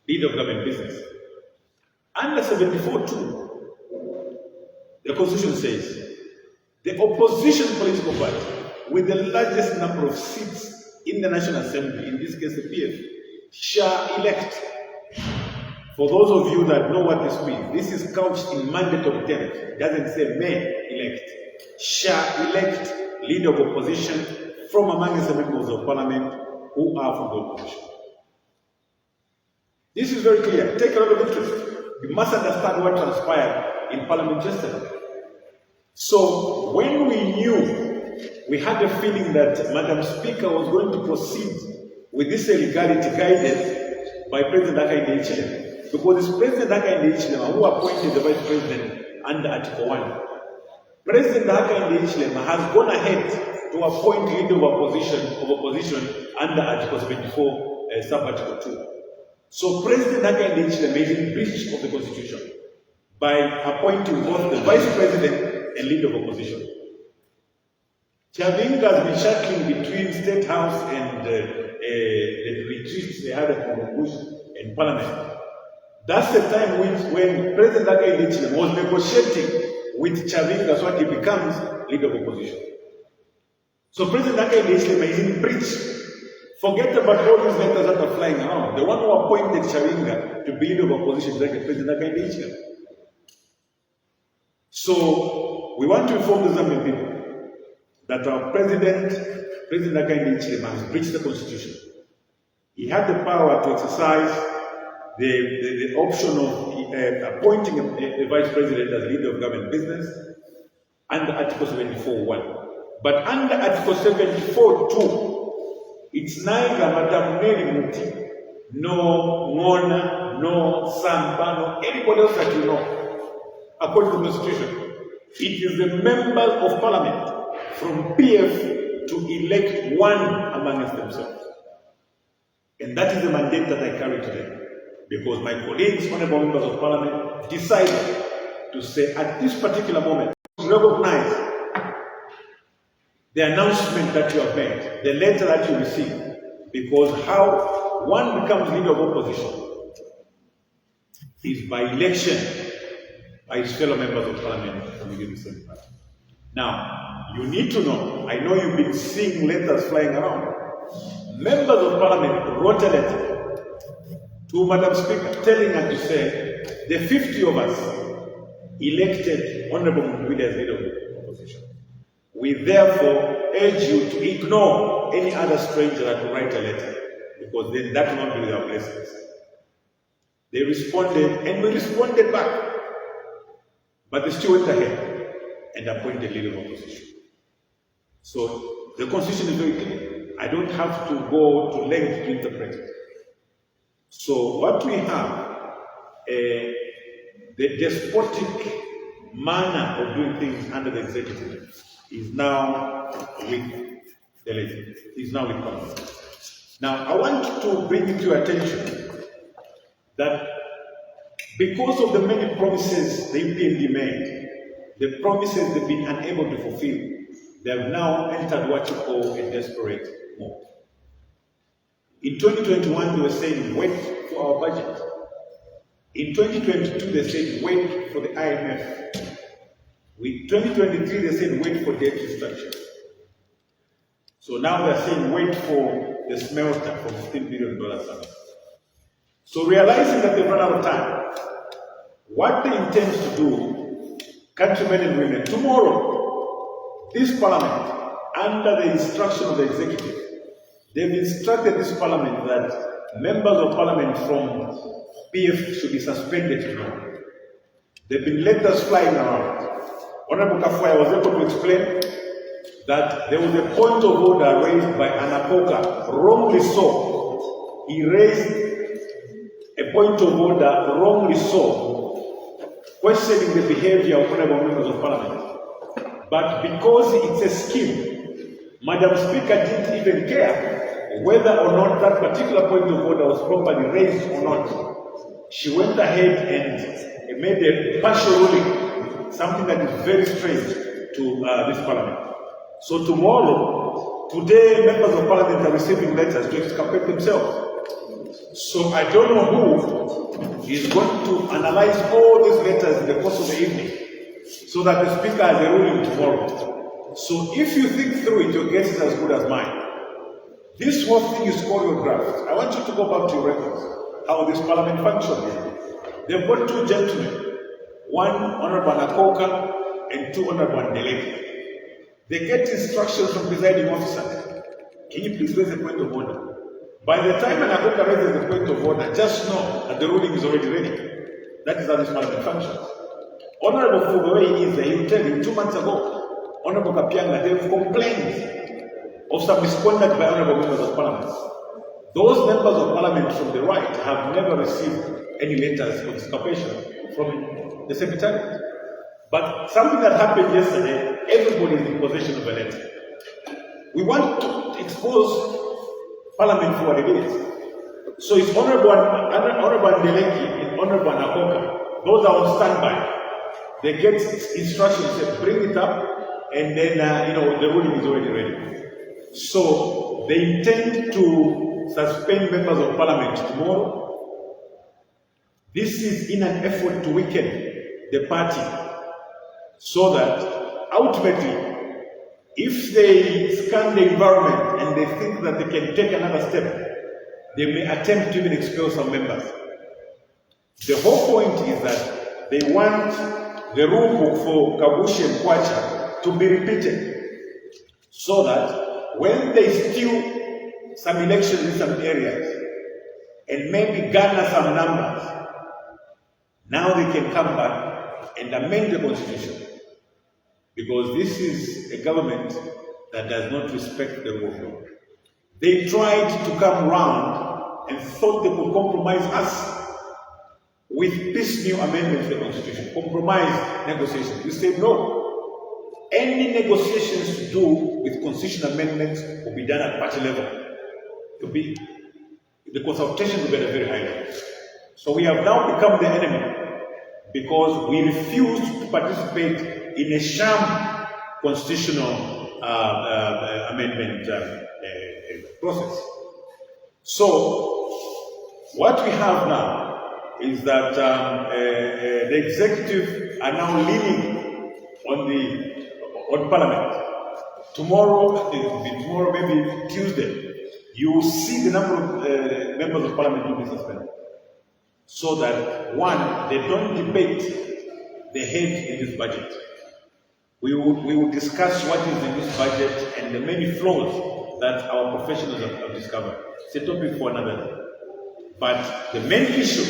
leader of government business. Under 74(2), the Constitution says, the opposition political party with the largest number of seats in the National Assembly, in this case the PF, shall elect. For those of you that know what this means, this is couched in mandatory terms. It doesn't say may elect. Shall elect leader of opposition from amongst the members of Parliament who are from the opposition. This is very clear. Take a lot of interest. You must understand what transpired in Parliament yesterday. So, when we knew, we had a feeling that Madam Speaker was going to proceed with this illegality guided by President Hakainde Hichilema, because it's President Hakainde Hichilema who appointed the Vice President under Article 1. President Hakainde Hichilema has gone ahead to appoint leader of opposition under Article 74, sub-Article 2. So, President Hakainde Hichilema is in breach of the Constitution by appointing both the Vice President and leader of opposition. Chavinga has been shuttling between State House and the retreats they had at Bush and Parliament. That's the time when President Hakainde Hichilema was negotiating with Chavinga so that he becomes leader of opposition. So President Hakainde Hichilema is in breach. Forget about all these letters that are flying around. The one who appointed Chavinga to be leader of opposition is like President Hakainde Hichilema. So, we want to inform the Zambian people that our President Hakainde Hichilema, has breached the Constitution. He had the power to exercise the option of appointing a Vice President as leader of government business under Article 74(1). But under Article 74(2), it's neither Madam Mary Muti, no Mona, no Samba, no anybody else that you know. According to the Constitution, it is the members of Parliament from PF to elect one amongst themselves. And that is the mandate that I carry today. Because my colleagues, honorable members of Parliament, decided to say at this particular moment, recognize the announcement that you have made, the letter that you received, because how one becomes leader of opposition is by election by his fellow members of Parliament from within the same party. Now, you need to know, I know you've been seeing letters flying around. Members of Parliament wrote a letter to Madam Speaker telling her to say, the 50 of us elected Honorable Mugwida as leader of the opposition. We therefore urge you to ignore any other stranger that will write a letter, because then that will not be with our blessings. They responded, and we responded back. But they still went ahead and appointed leader of opposition. So the Constitution is very clear. I don't have to go to length to interpret it. So what we have, the despotic manner of doing things under the executive is now with the legislature, is now with Congress. Now I want to bring to your attention that Because of the many promises the UPND made, the promises they've been unable to fulfill, they have now entered what you call a desperate mode. In 2021, they were saying, wait for our budget. In 2022, they said, wait for the IMF. In 2023, they said, wait for debt restructure. So now they're saying, wait for the smelter for $15 billion. So realizing that they've run out of time, what they intend to do, countrymen and women, tomorrow, this parliament, under the instruction of the executive, they've instructed this parliament that members of parliament from PF should be suspended tomorrow. They've been letters flying around. Honorable Kafwaya was able to explain that there was a point of order raised by Anapoka, wrongly so. He raised a point of order, wrongly so, questioning the behavior of honorable members of parliament. But because it's a scheme, Madam Speaker didn't even care whether or not that particular point of order was properly raised or not. She went ahead and made a partial ruling, something that is very strange to this parliament. So today, members of parliament are receiving letters to exculpate themselves. So I don't know who is going to analyze all these letters in the course of the evening so that the speaker has a ruling tomorrow. So if you think through it, your guess is as good as mine. This whole thing is choreographed. I want you to go back to your records, how this parliament functions. They've got two gentlemen, one Honorable Nakoka and two Honorable Ndeleki. They get instructions from presiding officer. Can you please raise a point of order? By the time Nakoka raises the point of order, just know that the ruling is already ready. That is how this parliament functions. Honorable Fugoe is there. He will tell you 2 months ago, Honorable Kapianga, they have complained of some misconduct by honorable members of parliament. Those members of parliament from the right have never received any letters of exculpation from the secretariat. But something that happened yesterday, everybody is in possession of a letter. We want to expose parliament for what it is. So it's Honorable Ndeleki and Honorable Nakoka. Those are on standby. They get instructions, say, bring it up, and then the ruling is already ready. So they intend to suspend members of parliament tomorrow. This is in an effort to weaken the party, so that ultimately, if they scan the environment and they think that they can take another step, they may attempt to even expel some members. The whole point is that they want the rule book for Kabushi and Kwacha to be repeated, so that when they steal some elections in some areas and maybe garner some numbers, now they can come back and amend the constitution. Because this is a government that does not respect the rule of law. They tried to come round and thought they could compromise us with piecemeal amendments to the constitution, compromise negotiations. We said no. Any negotiations to do with constitutional amendments will be done at party level. The consultation will be at a very high level. So we have now become the enemy because we refuse to participate in a sham constitutional amendment process. So what we have now is that the executive are now leaning on Parliament. Tomorrow, maybe Tuesday, you will see the number of members of Parliament will be suspended, so that one, they don't debate the head in this budget. We will discuss what is in this budget and the many flaws that our professionals have discovered. It's a topic for another day. But the main issue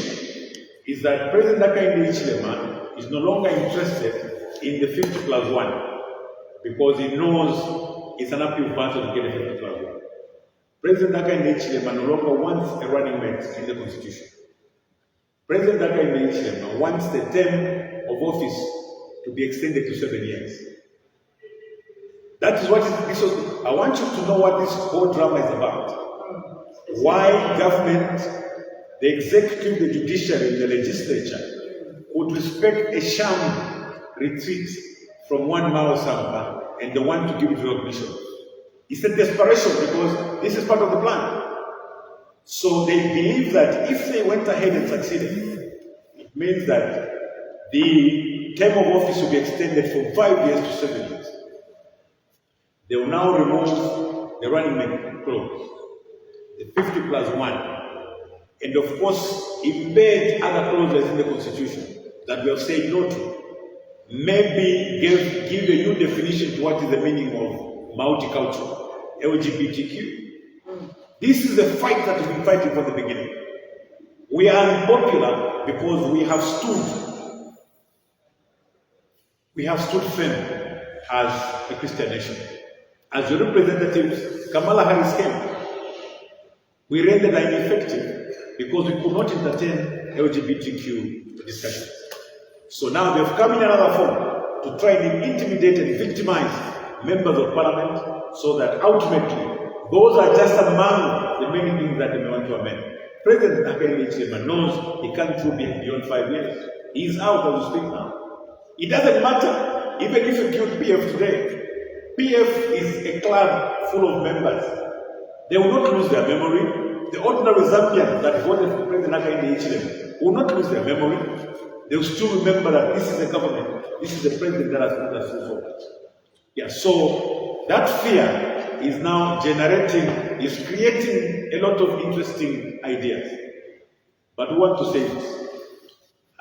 is that President Hakainde Hichilema is no longer interested in the 50+1 because he knows it's an uphill battle to get a 50+1. President Hakainde Hichilema no longer wants a running mate in the constitution. President Hakainde Hichilema wants the term of office to be extended to 7 years. That is what this was. I want you to know what this whole drama is about. Why government, the executive, the judiciary, the legislature would respect a sham retreat from one Mao Samba and they want to give it recognition. It's a desperation because this is part of the plan. So they believe that if they went ahead and succeeded, it means that the term of office will be extended from 5 years to 7 years. They will now remove the running mate clause, the 50+1, and of course embed other clauses in the Constitution that we have said no to. Maybe give a new definition to what is the meaning of multicultural, LGBTQ. This is a fight that we've been fighting from the beginning. We are unpopular because we have stood firm as a Christian nation. As your representatives, Kamala Harris came. We rendered her ineffective because we could not entertain LGBTQ discussions. So now they've come in another form to try and intimidate and victimize members of parliament so that ultimately those are just among the many things that they want to amend. President Hakainde knows he can't do beyond 5 years. He's out as we speak now. It doesn't matter, even if you kill PF today. PF is a club full of members. They will not lose their memory. The ordinary Zambians that voted for President Hakainde will not lose their memory. They will still remember that this is the government, this is the president that has put us forward. Yeah, so that fear is now is creating a lot of interesting ideas. But we want to say this,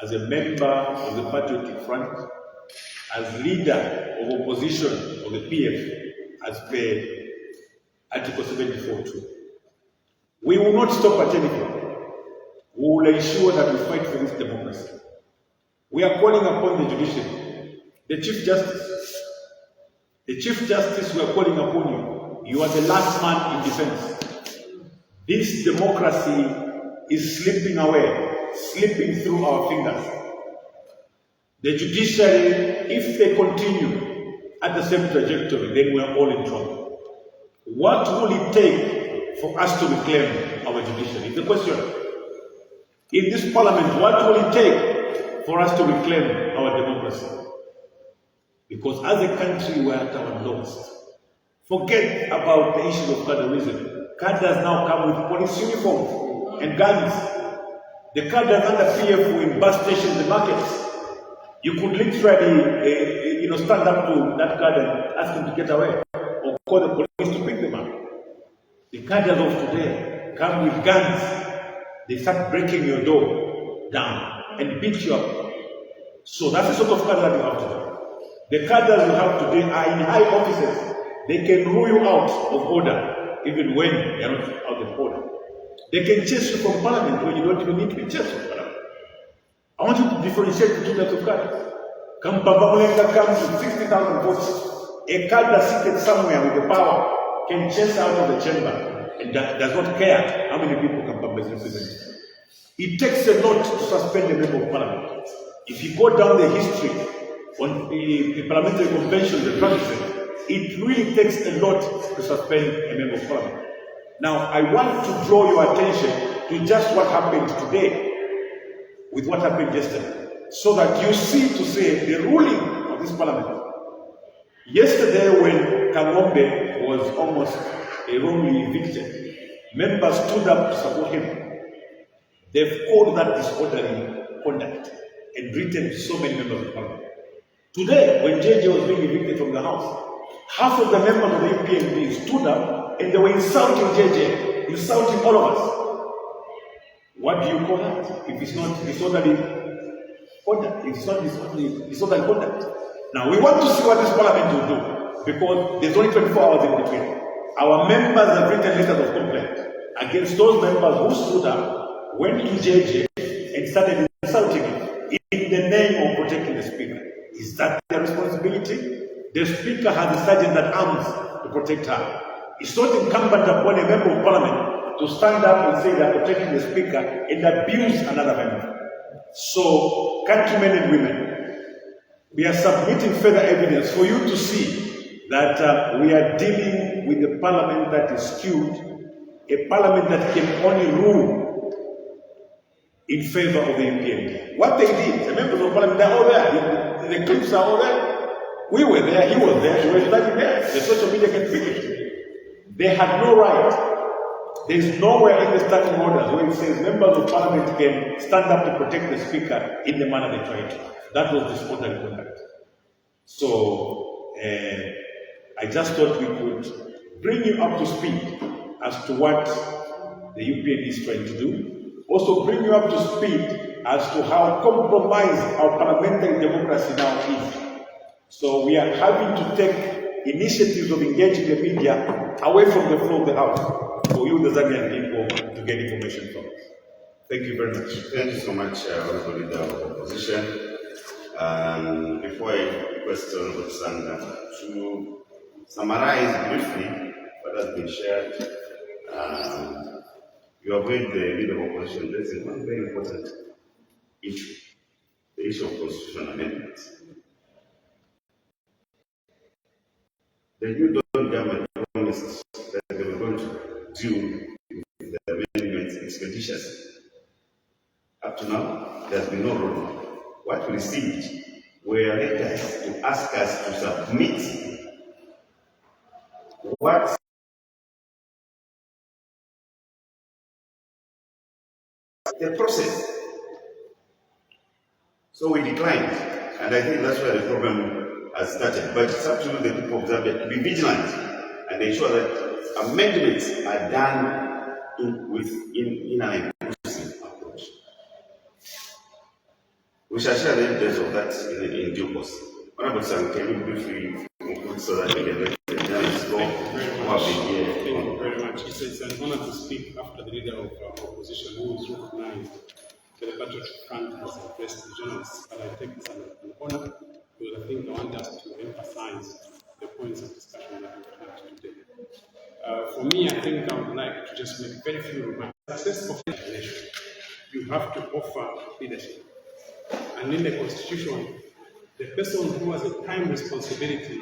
as a member of the Patriotic Front, as leader of opposition of the PF, as per Article 74(2), we will not stop at anything. We will ensure that we fight for this democracy. We are calling upon the judiciary, the Chief Justice. The Chief Justice, we are calling upon you. You are the last man in defense. This democracy is slipping away, slipping through our fingers. The judiciary, if they continue at the same trajectory, then we are all in trouble. What will it take for us to reclaim our judiciary? The question. In this parliament, what will it take for us to reclaim our democracy? Because as a country, we are at our lowest. Forget about the issue of cadreism. Cadres now come with police uniforms and guns. The cadres under PF were in bus stations and markets. You could literally, stand up to that cadre and ask him to get away, or call the police to pick them up. The cadres of today come with guns. They start breaking your door down and beat you up. So that's the sort of cadre that you have today. The cadres you have today are in high offices. They can rule you out of order, even when you're not out of order. They can chase you from parliament when you don't even need to be chased from parliament. I want you to differentiate the two types of cadres. Kampabamulenga comes with 60,000 votes. A cadre seated somewhere with the power can chase out of the chamber and does not care how many people Kampamba is representing. It takes a lot to suspend a member of parliament. If you go down the history on the parliamentary convention, the practices, it really takes a lot to suspend a member of parliament. Now, I want to draw your attention to just what happened today with what happened yesterday, so that you see to say the ruling of this parliament. Yesterday, when Kangombe was almost wrongly evicted, members stood up to support him. They've called that disorderly conduct and written to so many members of parliament. Today, when JJ was being evicted from the house, half of the members of the MPs stood up and they were insulting JJ, insulting all of us. What do you call that? If it's not disorderly conduct, if it's not disorderly conduct. Now, we want to see what this parliament will do, because there's only 24 hours in between. Our members have written letters of complaint against those members who stood up, went to JJ and started insulting him in the name of protecting the speaker. Is that their responsibility? The speaker has a sergeant at arms to protect her. It's not incumbent upon a member of parliament to stand up and say they are protecting the speaker and abuse another member. So, countrymen and women, we are submitting further evidence for you to see that we are dealing with a parliament that is skewed, a parliament that can only rule in favor of the MPs. What they did, members of parliament, they're all there. The clips are all there. We were there, he was there, she was standing there. The social media can finish. They had no right. There is nowhere in the standing orders where it says members of parliament can stand up to protect the speaker in the manner they tried to. That was disorderly conduct. So, I just thought we could bring you up to speed as to what the UPND is trying to do. Also bring you up to speed as to how compromised our parliamentary democracy now is. So we are having to take initiatives of engaging the media away from the floor of the House for you, the Zambian people, to get information from us. Thank you very much. Thank you so much, Honorable Leader of the Opposition. Before I request Honorable Sanga to summarize briefly what has been shared, you have heard the Leader of Opposition raising one very important issue, the issue of constitutional amendments. The new government promised that they were going to deal with the amendments expeditiously. Up to now, there has been no roadmap. What we received were letters to ask us to submit what the process. So we declined, and I think that's where the problem has started. But it's up to the people of Zambia to be vigilant and ensure that amendments are done in an inclusive approach. We shall share the evidence of that in due course. Honorable Sam, can you briefly conclude so that we can let the journalists go who have been here? Thank you very much. It's an honor to speak after the leader of our opposition, who is recognized that the Patriotic Front has addressed the journalists. But I take this as an honor because I think I want us to emphasize the points of discussion that we've had today. For me, I think I would like to just make very few remarks. Success of the nation, you have to offer leadership. And in the Constitution, the person who has a prime responsibility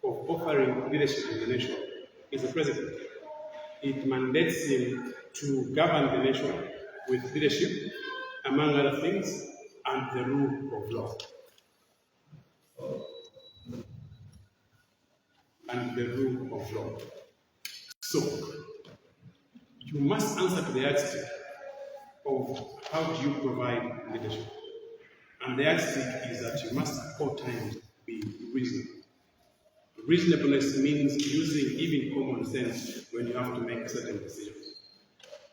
of offering leadership in the nation is the president. It mandates him to govern the nation with leadership, among other things, and the rule of law. And the rule of law. So, you must answer to the yardstick of how do you provide leadership. And the yardstick is that you must at all times be reasonable. Reasonableness means using even common sense when you have to make certain decisions.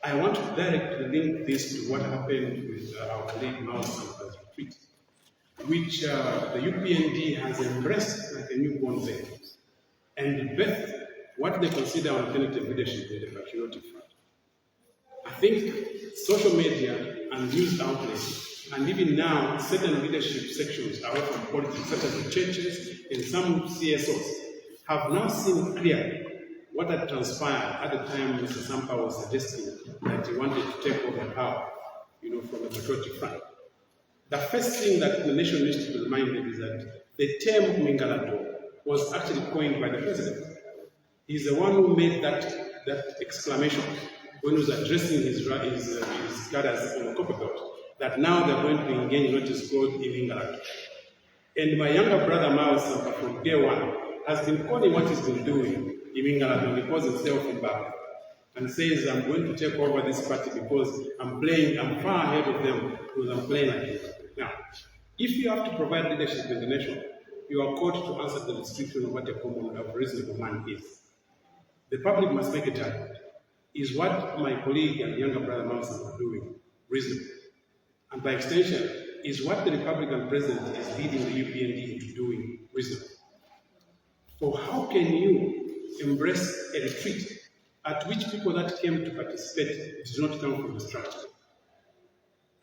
I want to directly link this to what happened with our colleague Mau's retreat, which the UPND has embraced like a newborn baby and birthed what they consider alternative leadership in the Patriotic Front. I think social media and news outlets, and even now, certain leadership sections away from politics, such as the churches and some CSOs, have now seen clearly what had transpired at the time Mr. Sampa was suggesting that he wanted to take over power, from the Patriotic Front. The first thing that the nation needs to be reminded is that the term Mingalado was actually coined by the president. He's the one who made that exclamation when he was addressing his cadres on the copper belt, that now they're going to engage in what is called Ilingalado. And my younger brother Mao Sampa from day one has been calling what he's been doing Ilingalado, and he calls himself in back and says, I'm going to take over this party because I'm far ahead of them because I'm playing against them. Now, if you have to provide leadership in the nation, you are called to answer the description of what a common, reasonable man is. The public must make a judgment. Is what my colleague and younger brother Mao Sampa are doing reasonable? And by extension, is what the Republican president is leading the UPND into doing reasonable? For how can you embrace a retreat at which people that came to participate did not come from the structure?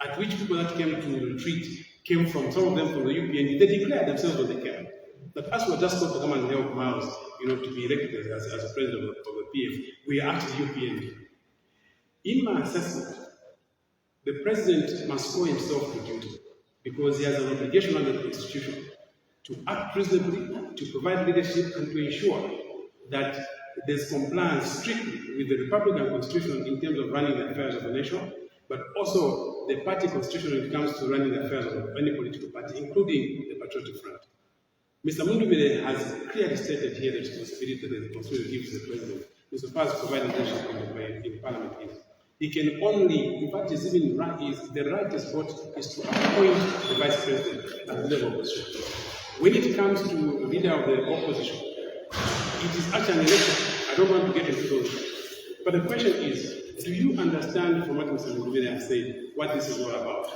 At which people that came to the retreat came from, some of them from the UPND, they declared themselves when they came. But us were just told to come and help Miles, to be elected as a president of the PF. We are actually UPND. In my assessment, the president must call himself to duty because he has an obligation under the Constitution to act reasonably, to provide leadership, and to ensure that there's compliance strictly with the Republican Constitution in terms of running the affairs of the nation, but also the party constitution when it comes to running the affairs of any political party, including the Patriotic Front. Mr. Mundubile has clearly stated here the responsibility that the constitution gives the president, insofar as providing leadership in parliament is. He can only, in fact, is even right, the right is what is to appoint the vice president at the level of opposition. When it comes to leader of the opposition, it is actually an election. I don't want to get into those. But the question is, do you understand from what Mr. Mundubile has said what this is all about?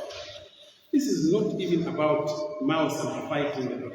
This is not even about Mao Sama fighting the